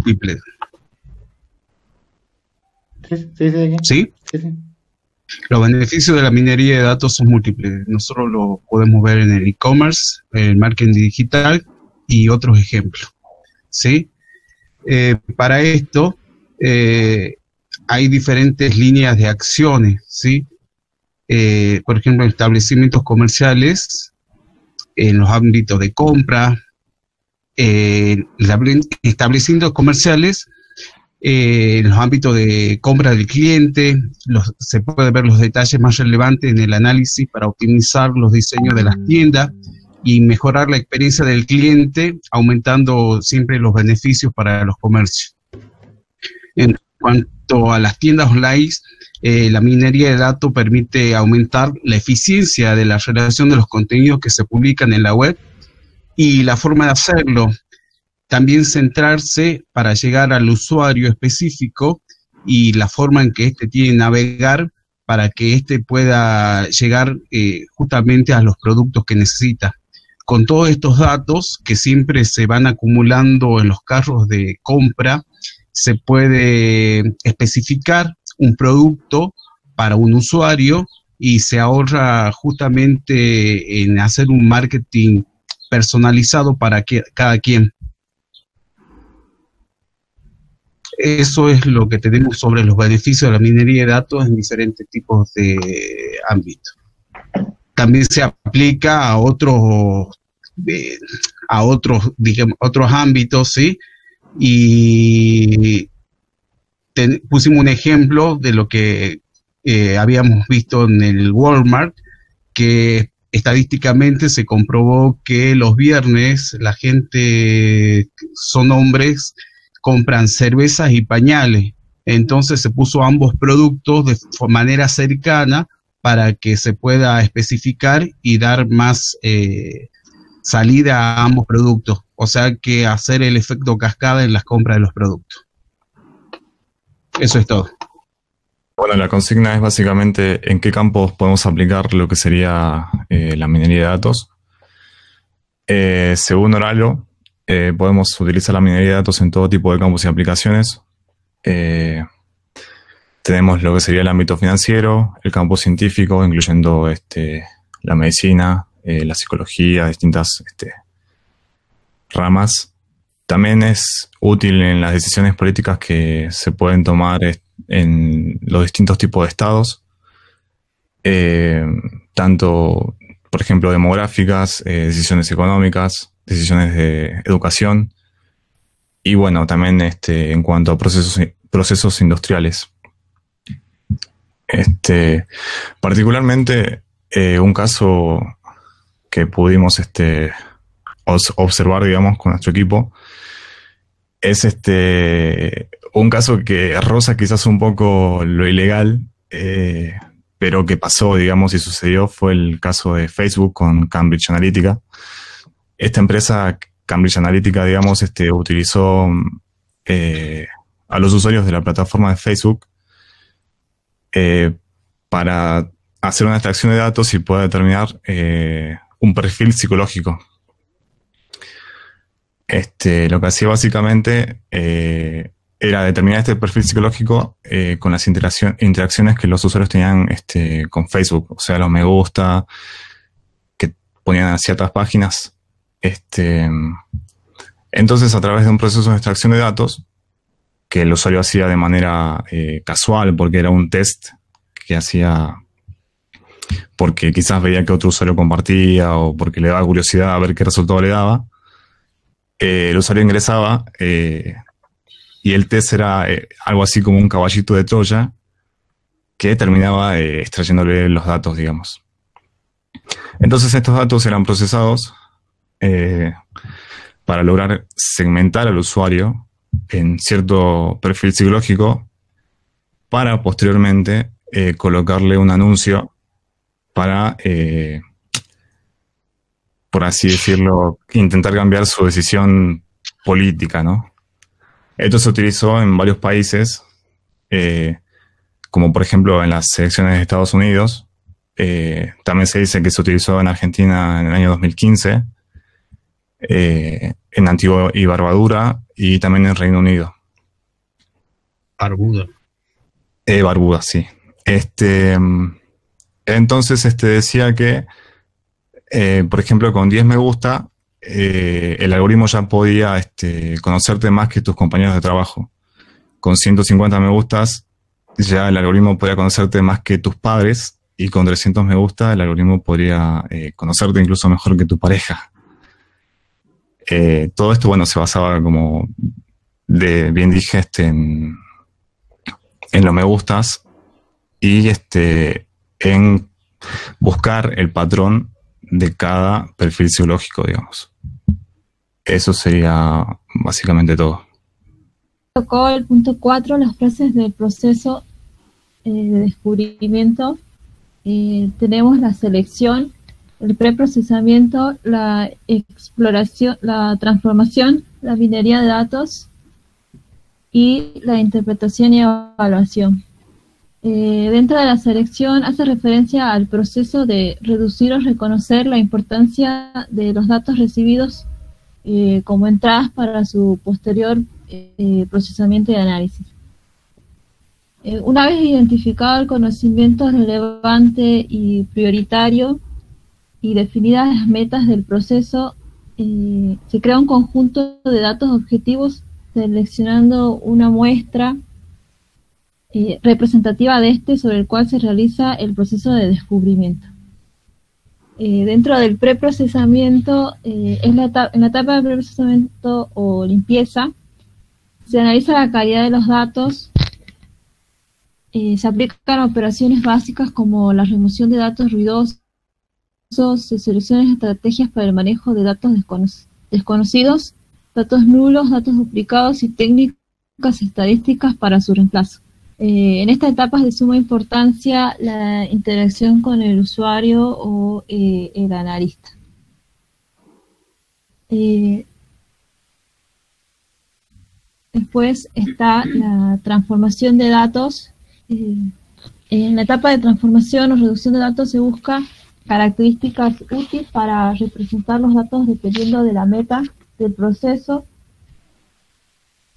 múltiples. ¿Sí? Sí. Los beneficios de la minería de datos son múltiples. Nosotros lo podemos ver en el e-commerce, el marketing digital y otros ejemplos. ¿Sí? Para esto hay diferentes líneas de acciones, ¿sí? Por ejemplo, establecimientos comerciales en los ámbitos de compra, establecimientos comerciales en los ámbitos de compra del cliente. Se puede ver los detalles más relevantes en el análisis para optimizar los diseños de las tiendas y mejorar la experiencia del cliente, aumentando siempre los beneficios para los comercios. En cuanto a las tiendas online, la minería de datos permite aumentar la eficiencia de la relación de los contenidos que se publican en la web y la forma de hacerlo. También centrarse para llegar al usuario específico y la forma en que éste tiene que navegar para que éste pueda llegar justamente a los productos que necesita. Con todos estos datos que siempre se van acumulando en los carros de compra, se puede especificar un producto para un usuario y se ahorra justamente en hacer un marketing personalizado para cada quien. Eso es lo que tenemos sobre los beneficios de la minería de datos en diferentes tipos de ámbitos. También se aplica a otros ámbitos, ¿sí? Y pusimos un ejemplo de lo que habíamos visto en el Walmart, que estadísticamente se comprobó que los viernes la gente, son hombres, compran cervezas y pañales. Entonces se puso ambos productos de manera cercana para que se pueda especificar y dar más salida a ambos productos. O sea que hacer el efecto cascada en las compras de los productos. Eso es todo. Bueno, la consigna es básicamente en qué campos podemos aplicar lo que sería la minería de datos. Según Oralo, podemos utilizar la minería de datos en todo tipo de campos y aplicaciones. Tenemos lo que sería el ámbito financiero, el campo científico, incluyendo la medicina, la psicología, distintas ramas. También es útil en las decisiones políticas que se pueden tomar en los distintos tipos de estados, tanto, por ejemplo, demográficas, decisiones económicas, decisiones de educación y, bueno, también en cuanto a procesos industriales. Particularmente, un caso que pudimos observar, digamos, con nuestro equipo, es un caso que roza quizás un poco lo ilegal, pero que pasó, digamos, y sucedió, fue el caso de Facebook con Cambridge Analytica. Esta empresa, Cambridge Analytica, digamos, utilizó a los usuarios de la plataforma de Facebook para hacer una extracción de datos y poder determinar un perfil psicológico. Lo que hacía básicamente era determinar este perfil psicológico con las interacciones que los usuarios tenían con Facebook, o sea, los me gusta que ponían a ciertas páginas. Entonces, a través de un proceso de extracción de datos que el usuario hacía de manera casual, porque era un test que hacía porque quizás veía que otro usuario compartía o porque le daba curiosidad a ver qué resultado le daba, el usuario ingresaba y el test era algo así como un caballito de Troya que terminaba extrayéndole los datos, digamos. Entonces estos datos eran procesados para lograr segmentar al usuario en cierto perfil psicológico para posteriormente colocarle un anuncio para, por así decirlo, intentar cambiar su decisión política, ¿no? Esto se utilizó en varios países, como por ejemplo en las elecciones de Estados Unidos. También se dice que se utilizó en Argentina en el año 2015, en Antigua y Barbuda, y también en Reino Unido. Barbuda. Barbuda, sí. Entonces decía que, por ejemplo, con 10 me gusta, el algoritmo ya podía conocerte más que tus compañeros de trabajo. Con 150 me gustas, ya el algoritmo podría conocerte más que tus padres, y con 300 me gusta el algoritmo podría conocerte incluso mejor que tu pareja. Todo esto, bueno, se basaba, como bien dije, en los me gustas y en buscar el patrón de cada perfil psicológico, digamos. Eso sería básicamente todo. Tocó el punto 4, las fases del proceso de descubrimiento. Tenemos la selección, el preprocesamiento, la exploración, la transformación, la minería de datos y la interpretación y evaluación. Dentro de la selección hace referencia al proceso de reducir o reconocer la importancia de los datos recibidos como entradas para su posterior procesamiento y análisis. Una vez identificado el conocimiento relevante y prioritario y definidas las metas del proceso, se crea un conjunto de datos objetivos seleccionando una muestra representativa de sobre el cual se realiza el proceso de descubrimiento. Dentro del preprocesamiento, en la etapa de preprocesamiento o limpieza, se analiza la calidad de los datos, se aplican operaciones básicas como la remoción de datos ruidosos, se seleccionan estrategias para el manejo de datos desconocidos, datos nulos, datos duplicados y técnicas estadísticas para su reemplazo. En esta etapa es de suma importancia la interacción con el usuario o el analista. Después está la transformación de datos. En la etapa de transformación o reducción de datos se busca características útiles para representar los datos dependiendo de la meta del proceso.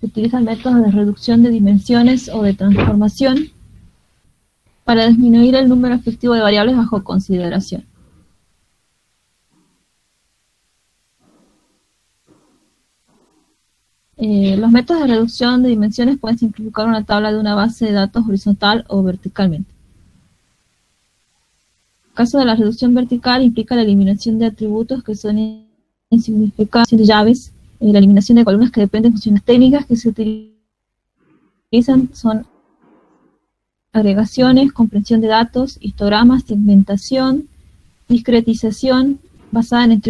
Se utilizan métodos de reducción de dimensiones o de transformación para disminuir el número efectivo de variables bajo consideración. Los métodos de reducción de dimensiones pueden simplificar una tabla de una base de datos horizontal o verticalmente. El caso de la reducción vertical implica la eliminación de atributos que son insignificantes de llaves. La eliminación de columnas que dependen de funciones técnicas que se utilizan son agregaciones, comprensión de datos, histogramas, segmentación, discretización basada en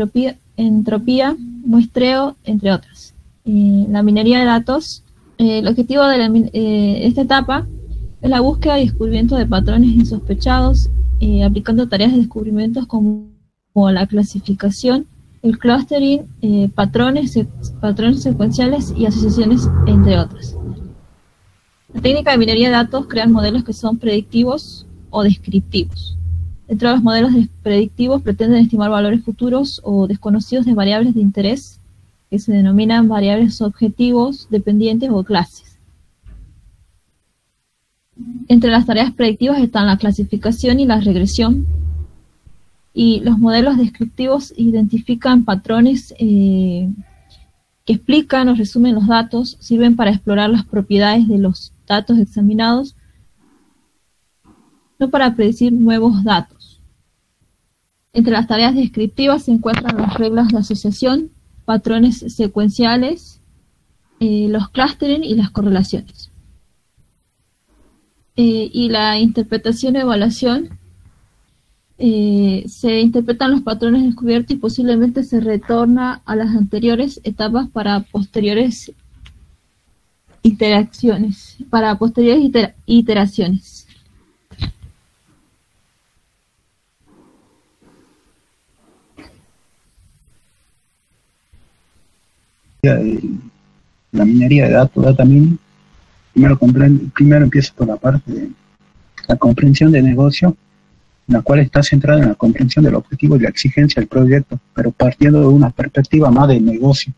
entropía, muestreo, entre otras. La minería de datos, el objetivo de esta etapa es la búsqueda y descubrimiento de patrones insospechados, aplicando tareas de descubrimiento como la clasificación, el clustering, patrones secuenciales y asociaciones, entre otras. La técnica de minería de datos crea modelos que son predictivos o descriptivos. Dentro de los modelos predictivos pretenden estimar valores futuros o desconocidos de variables de interés que se denominan variables objetivos, dependientes o clases. Entre las tareas predictivas están la clasificación y la regresión. Y los modelos descriptivos identifican patrones que explican o resumen los datos, sirven para explorar las propiedades de los datos examinados, no para predecir nuevos datos. Entre las tareas descriptivas se encuentran las reglas de asociación, patrones secuenciales, los clustering y las correlaciones. Y la interpretación y evaluación. Se interpretan los patrones descubiertos y posiblemente se retorna a las anteriores etapas para posteriores iteraciones. La minería de datos, data mining, primero empieza por la parte de la comprensión de negocio, la cual está centrada en la comprensión del objetivo y la exigencia del proyecto, pero partiendo de una perspectiva más de negocio.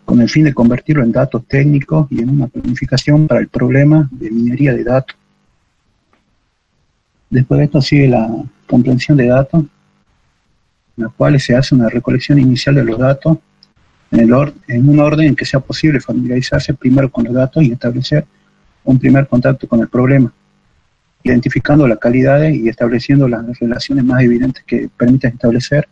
con el fin de convertirlo en datos técnicos y en una planificación para el problema de minería de datos. Después de esto sigue la comprensión de datos, en la cual se hace una recolección inicial de los datos en un orden en que sea posible familiarizarse primero con los datos y establecer un primer contacto con el problema, identificando las calidades y estableciendo las relaciones más evidentes que permitan establecer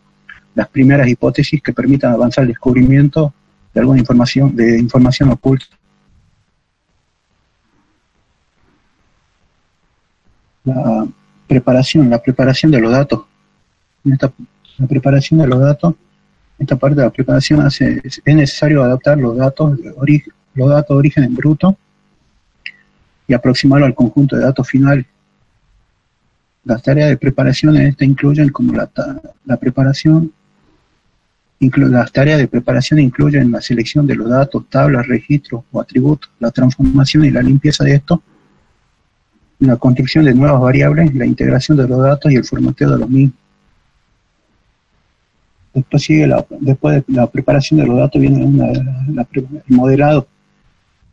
las primeras hipótesis que permitan avanzar el descubrimiento de alguna información oculta. La preparación de los datos. La preparación de los datos, esta parte de la preparación es necesario adaptar los datos de origen en bruto y aproximarlo al conjunto de datos finales. Las tareas de preparación en esta incluyen como las tareas de preparación incluyen la selección de los datos, tablas, registros o atributos, la transformación y la limpieza de estos, la construcción de nuevas variables, la integración de los datos y el formateo de los mismos. Después sigue después de la preparación de los datos viene el modelado,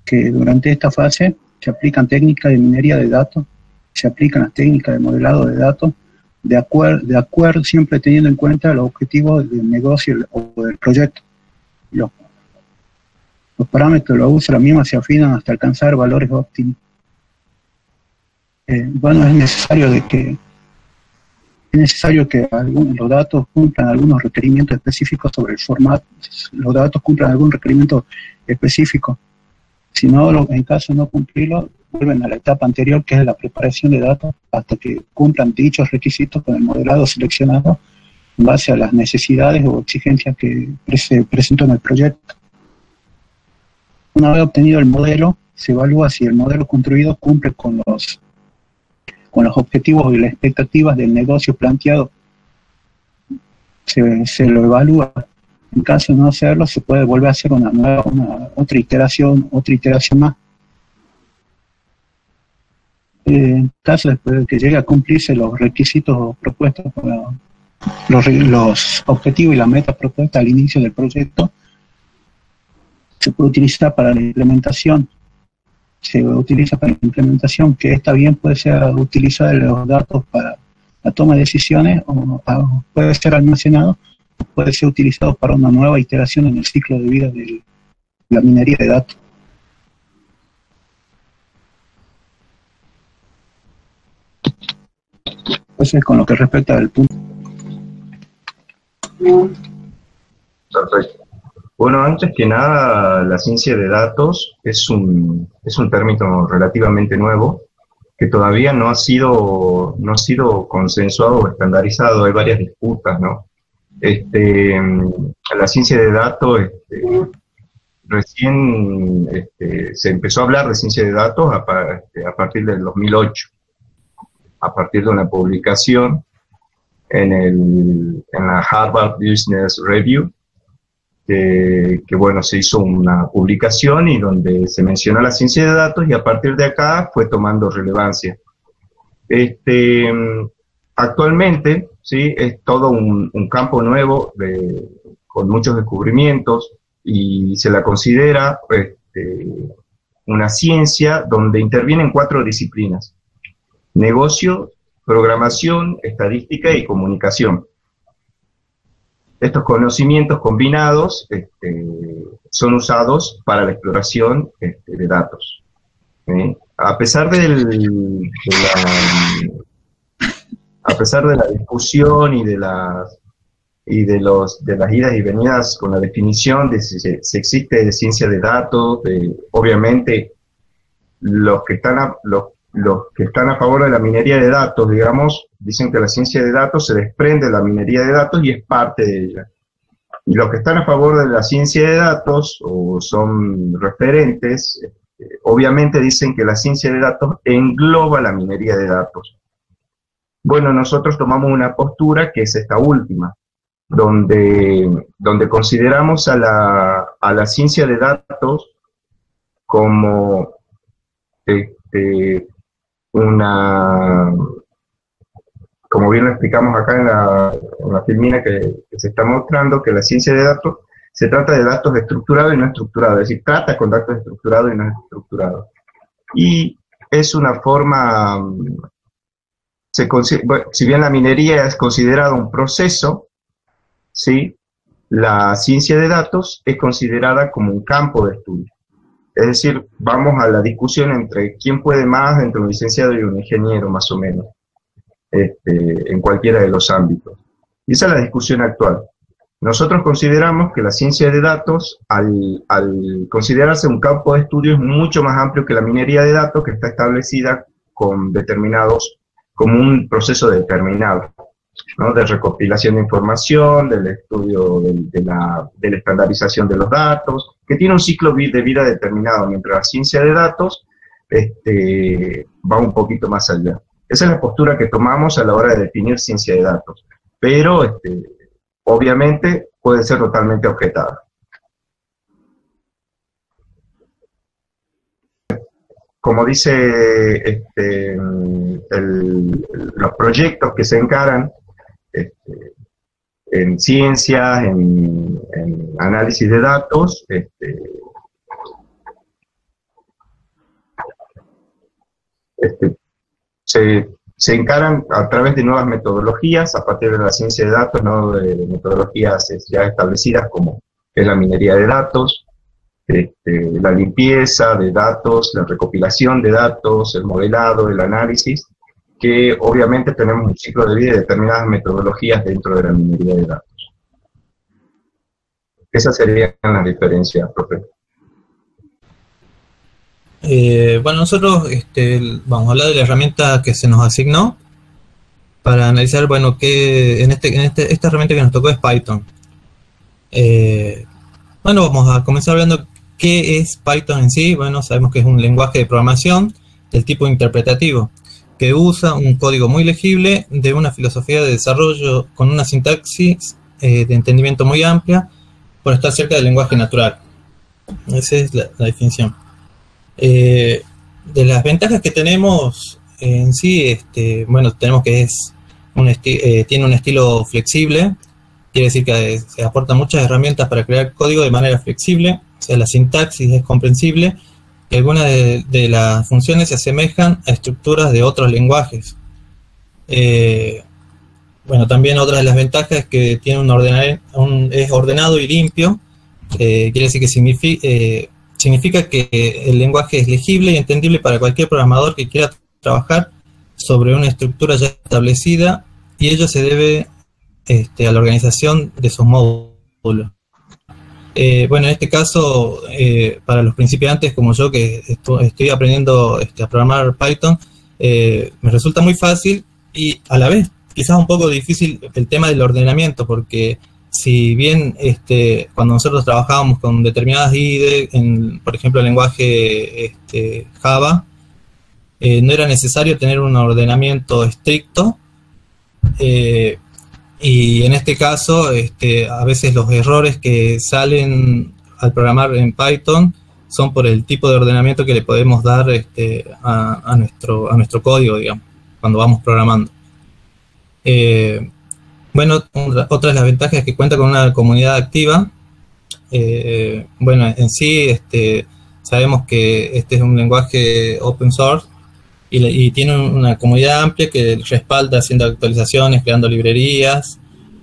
que durante esta fase se aplican técnicas de minería de datos, se aplican las técnicas de modelado de datos, de acuerdo siempre teniendo en cuenta los objetivos del negocio o del proyecto. Los parámetros de los usos de la misma se afinan hasta alcanzar valores óptimos. Es necesario que los datos cumplan algunos requerimientos específicos sobre el formato, los datos cumplan algún requerimiento específico. Si no, en caso de no cumplirlo, vuelven a la etapa anterior, que es la preparación de datos, hasta que cumplan dichos requisitos con el modelado seleccionado en base a las necesidades o exigencias que se presentan en el proyecto. Una vez obtenido el modelo, se evalúa si el modelo construido cumple con los objetivos y las expectativas del negocio planteado. Se lo evalúa. En caso de no hacerlo, se puede volver a hacer otra iteración más. En caso de que llegue a cumplirse los requisitos propuestos, los objetivos y las metas propuestas al inicio del proyecto, se puede utilizar para la implementación. Que esta bien puede ser utilizada los datos para la toma de decisiones o puede ser almacenado, o puede ser utilizado para una nueva iteración en el ciclo de vida de la minería de datos. Eso es con lo que respecta al punto. Perfecto. Bueno, antes que nada, la ciencia de datos es un término relativamente nuevo que todavía no ha sido consensuado o estandarizado. Hay varias disputas, ¿no? La ciencia de datos, recién se empezó a hablar de ciencia de datos a partir del 2008, a partir de una publicación en la Harvard Business Review, que bueno, se hizo una publicación y donde se mencionó la ciencia de datos y a partir de acá fue tomando relevancia. Actualmente, ¿sí? Es todo un campo nuevo con muchos descubrimientos y se la considera una ciencia donde intervienen 4 disciplinas: negocio, programación, estadística y comunicación. Estos conocimientos combinados son usados para la exploración de datos. A pesar de la discusión y de las idas y venidas con la definición de si existe ciencia de datos, obviamente los que están a favor de la minería de datos, digamos, dicen que la ciencia de datos se desprende de la minería de datos y es parte de ella. Y los que están a favor de la ciencia de datos, o son referentes, obviamente dicen que la ciencia de datos engloba la minería de datos. Bueno, nosotros tomamos una postura que es esta última, donde consideramos a la ciencia de datos como como bien lo explicamos acá en la filmina que se está mostrando, que la ciencia de datos se trata de datos estructurados y no estructurados, es decir, trata con datos estructurados y no estructurados. Y es una forma, si bien la minería es considerada un proceso, ¿sí?, la ciencia de datos es considerada como un campo de estudio. Es decir, vamos a la discusión entre quién puede más entre un licenciado y un ingeniero, más o menos, en cualquiera de los ámbitos. Y esa es la discusión actual. Nosotros consideramos que la ciencia de datos, al considerarse un campo de estudio, es mucho más amplio que la minería de datos, que está establecida con determinados, como un proceso determinado, ¿no?, de recopilación de información, del estudio de la estandarización de los datos, que tiene un ciclo de vida determinado, mientras la ciencia de datos va un poquito más allá. Esa es la postura que tomamos a la hora de definir ciencia de datos, pero obviamente puede ser totalmente objetada. Como dice los proyectos que se encaran en ciencias, en análisis de datos, se encaran a través de nuevas metodologías, a partir de la ciencia de datos, no de metodologías ya establecidas como es la minería de datos, la limpieza de datos, la recopilación de datos, el modelado, el análisis, que obviamente tenemos un ciclo de vida y determinadas metodologías dentro de la minería de datos. Esas serían las diferencias, profe. Bueno, nosotros vamos a hablar de la herramienta que se nos asignó para analizar, bueno, que esta herramienta que nos tocó es Python. Bueno, vamos a comenzar hablando qué es Python en sí. Bueno, sabemos que es un lenguaje de programación del tipo interpretativo, que usa un código muy legible de una filosofía de desarrollo con una sintaxis de entendimiento muy amplia por estar cerca del lenguaje natural. Esa es la definición. De las ventajas que tenemos en sí, bueno, tenemos que tiene un estilo flexible, quiere decir que se aportan muchas herramientas para crear código de manera flexible, o sea, la sintaxis es comprensible, y algunas de las funciones se asemejan a estructuras de otros lenguajes. Bueno, también otra de las ventajas es que tiene es ordenado y limpio, quiere decir que significa que el lenguaje es legible y entendible para cualquier programador que quiera trabajar sobre una estructura ya establecida, y ello se debe a la organización de sus módulos. Bueno, en este caso, para los principiantes como yo, que estoy aprendiendo a programar Python, me resulta muy fácil y a la vez quizás un poco difícil el tema del ordenamiento, porque si bien cuando nosotros trabajábamos con determinadas IDE, por ejemplo el lenguaje Java, no era necesario tener un ordenamiento estricto, y en este caso a veces los errores que salen al programar en Python son por el tipo de ordenamiento que le podemos dar a nuestro código, digamos, cuando vamos programando. Bueno, otra de las ventajas es que cuenta con una comunidad activa. Bueno, en sí sabemos que este es un lenguaje open source y tiene una comunidad amplia que respalda haciendo actualizaciones, creando librerías,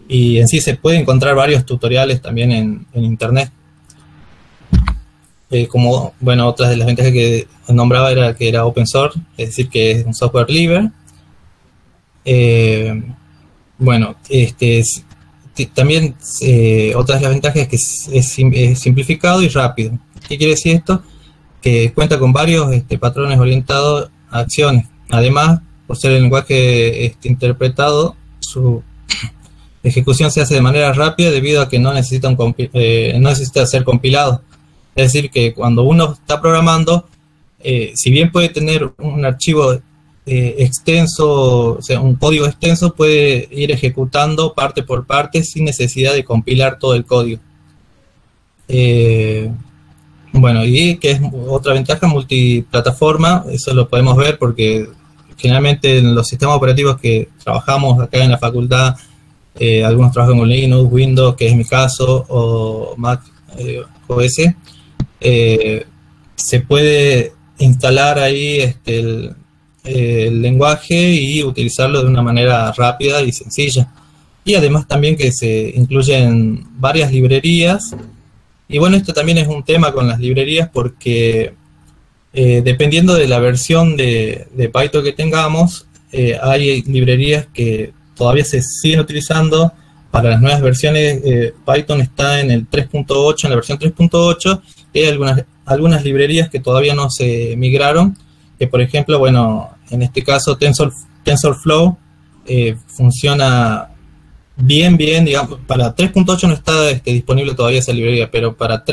y en sí se puede encontrar varios tutoriales también en internet. Como, bueno, otra de las ventajas que nombraba era que era open source, es decir, que es un software libre. Bueno, también otra de las ventajas es que es simplificado y rápido. ¿Qué quiere decir esto? Que cuenta con varios patrones orientados a acciones. Además, por ser el lenguaje interpretado, su ejecución se hace de manera rápida debido a que no necesita ser compilado. Es decir, que cuando uno está programando, si bien puede tener un archivo extenso, o sea, un código extenso, puede ir ejecutando parte por parte sin necesidad de compilar todo el código. Bueno, y que es otra ventaja, multiplataforma. Eso lo podemos ver porque generalmente en los sistemas operativos que trabajamos acá en la facultad, algunos trabajan con Linux, Windows, que es mi caso, o Mac OS, se puede instalar ahí el lenguaje y utilizarlo de una manera rápida y sencilla. Y además también que se incluyen varias librerías. Y bueno, esto también es un tema con las librerías porque dependiendo de la versión de Python que tengamos, hay librerías que todavía se siguen utilizando. Para las nuevas versiones, Python está en el 3.8, en la versión 3.8, y hay algunas librerías que todavía no se migraron, que por ejemplo, bueno, en este caso TensorFlow funciona bien, digamos, para 3.8 no está disponible todavía esa librería, pero para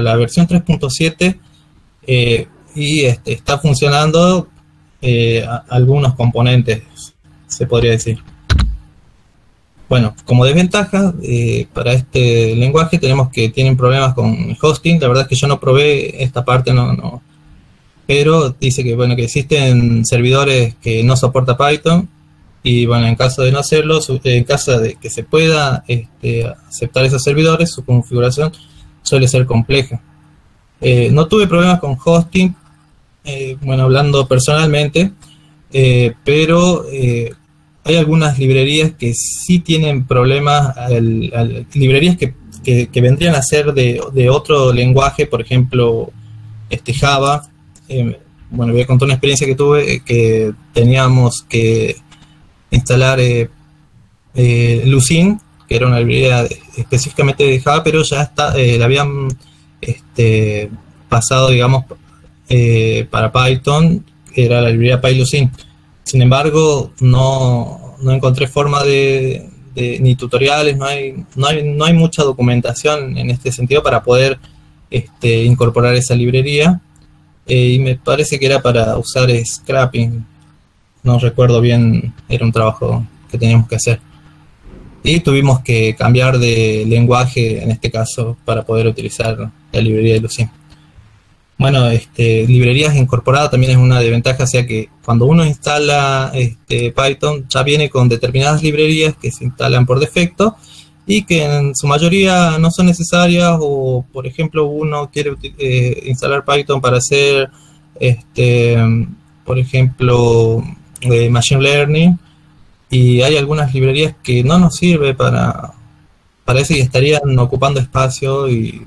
la versión 3.7 y está funcionando algunos componentes, se podría decir. Bueno, como desventaja para este lenguaje tenemos que tienen problemas con el hosting. La verdad es que yo no probé esta parte, pero dice que bueno, que existen servidores que no soporta Python, y bueno, en caso de no hacerlo, en caso de que se pueda aceptar esos servidores, su configuración suele ser compleja. No tuve problemas con hosting, bueno, hablando personalmente, pero hay algunas librerías que sí tienen problemas, librerías que vendrían a ser de otro lenguaje, por ejemplo, Java. Bueno, voy a contar una experiencia que tuve, que teníamos que instalar Lucene, que era una librería específicamente de Java, pero ya la habían pasado, digamos, para Python, que era la librería PyLucene. Sin embargo, no encontré forma ni tutoriales, no hay mucha documentación en este sentido para poder incorporar esa librería, y me parece que era para usar scrapping, no recuerdo bien, era un trabajo que teníamos que hacer. Y tuvimos que cambiar de lenguaje, en este caso, para poder utilizar la librería de Lucene. Bueno, librerías incorporadas también es una desventaja, o sea que cuando uno instala Python ya viene con determinadas librerías que se instalan por defecto y que en su mayoría no son necesarias, o por ejemplo uno quiere instalar Python para hacer, por ejemplo, Machine Learning, y hay algunas librerías que no nos sirve para eso y estarían ocupando espacio, y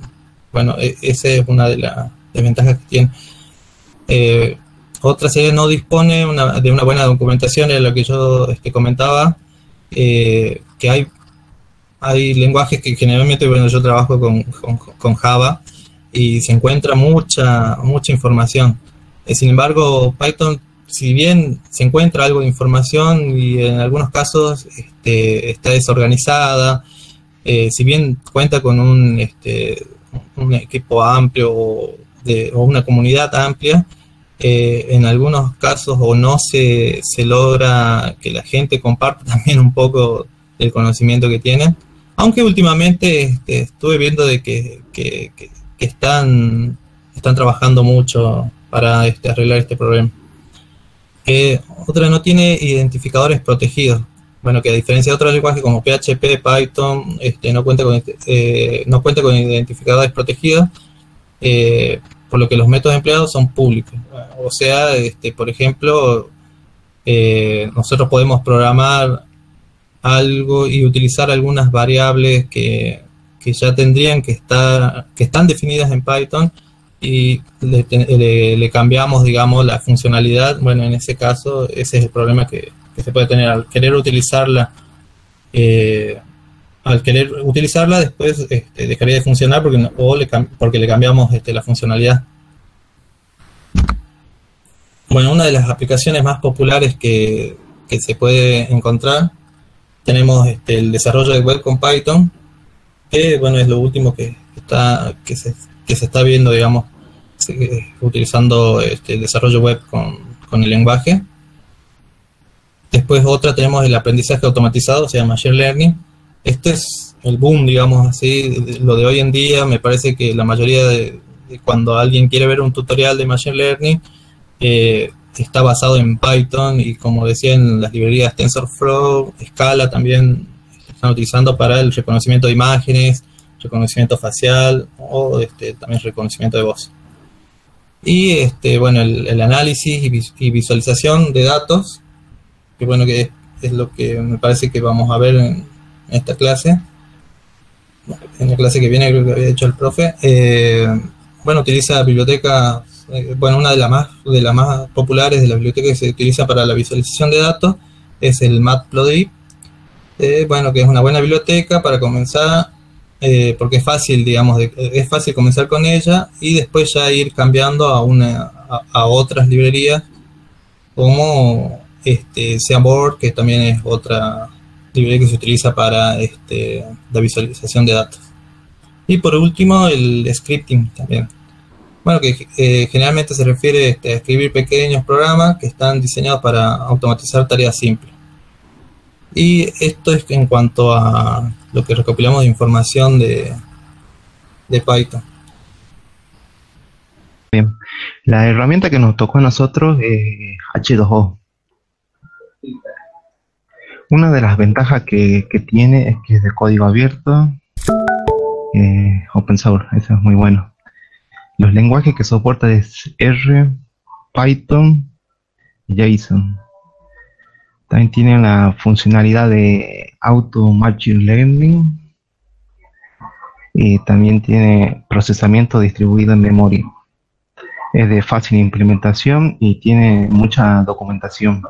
bueno, esa es una de las desventajas que tiene. Otra serie no dispone de una buena documentación, es lo que yo comentaba, que hay lenguajes que generalmente, bueno, yo trabajo con Java y se encuentra mucha información. Sin embargo, Python, si bien se encuentra algo de información y en algunos casos está desorganizada, si bien cuenta con un equipo amplio o una comunidad amplia, en algunos casos o no se logra que la gente comparta también un poco del conocimiento que tienen, aunque últimamente estuve viendo de que están trabajando mucho para arreglar este problema. Otra, no tiene identificadores protegidos. Bueno, que a diferencia de otros lenguajes como PHP, Python, no cuenta con identificadores protegidos, por lo que los métodos empleados son públicos. O sea, por ejemplo, nosotros podemos programar algo y utilizar algunas variables que ya tendrían que están definidas en Python, y le cambiamos, digamos, la funcionalidad. Bueno, en ese caso, ese es el problema que se puede tener al querer utilizarla. Después dejaría de funcionar porque le cambiamos la funcionalidad. Bueno, una de las aplicaciones más populares que se puede encontrar, tenemos el desarrollo de web con Python, que bueno, es lo último que se está viendo, digamos, utilizando el desarrollo web con el lenguaje. Después otra tenemos el aprendizaje automatizado, o sea, Machine Learning. Este es el boom, digamos así, lo de hoy en día. Me parece que la mayoría de cuando alguien quiere ver un tutorial de Machine Learning, está basado en Python, y como decía, en las librerías TensorFlow, Scala también están utilizando para el reconocimiento de imágenes, reconocimiento facial o también reconocimiento de voz. Y bueno, el análisis y visualización de datos, que bueno, que es lo que me parece que vamos a ver en esta clase. En la clase que viene creo que había hecho el profe. Bueno, utiliza bibliotecas, bueno, una de las más populares de las bibliotecas que se utiliza para la visualización de datos es el Matplotlib. Bueno, que es una buena biblioteca para comenzar, porque es fácil, digamos, es fácil comenzar con ella y después ya ir cambiando a otras librerías como Seaborg, que también es otra librería que se utiliza para la visualización de datos. Y por último, el scripting también. Bueno, que generalmente se refiere a escribir pequeños programas que están diseñados para automatizar tareas simples. Y esto es en cuanto a lo que recopilamos de información de Python. Bien, la herramienta que nos tocó a nosotros es H2O. Una de las ventajas que tiene es que es de código abierto, open source, eso es muy bueno. Los lenguajes que soporta es R, Python y JSON. También tiene la funcionalidad de Auto Machine Learning y también tiene procesamiento distribuido en memoria. Es de fácil implementación y tiene mucha documentación.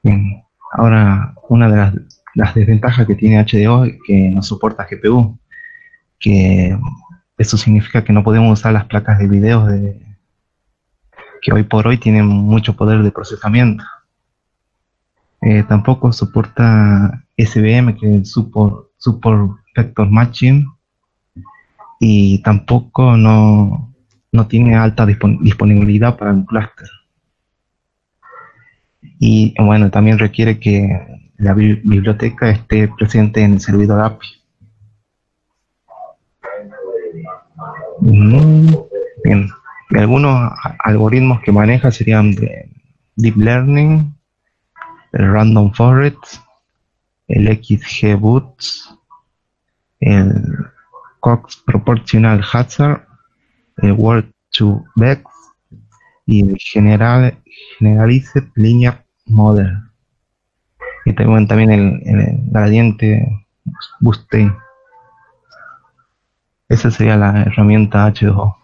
Bien. Ahora, una de las desventajas que tiene H2O es que no soporta GPU, que eso significa que no podemos usar las placas de video que hoy por hoy tienen mucho poder de procesamiento. Tampoco soporta SVM, que es Support Vector Matching, y tampoco no tiene alta disponibilidad para un clúster. Y bueno, también requiere que la biblioteca esté presente en el servidor API. Bien, algunos algoritmos que maneja serían de Deep Learning, el Random Forest, el XGBoost, el Cox Proportional Hazard, el Word2Vec y el Generalized Linear Model. Y también el gradiente Boosting. Esa sería la herramienta H2O.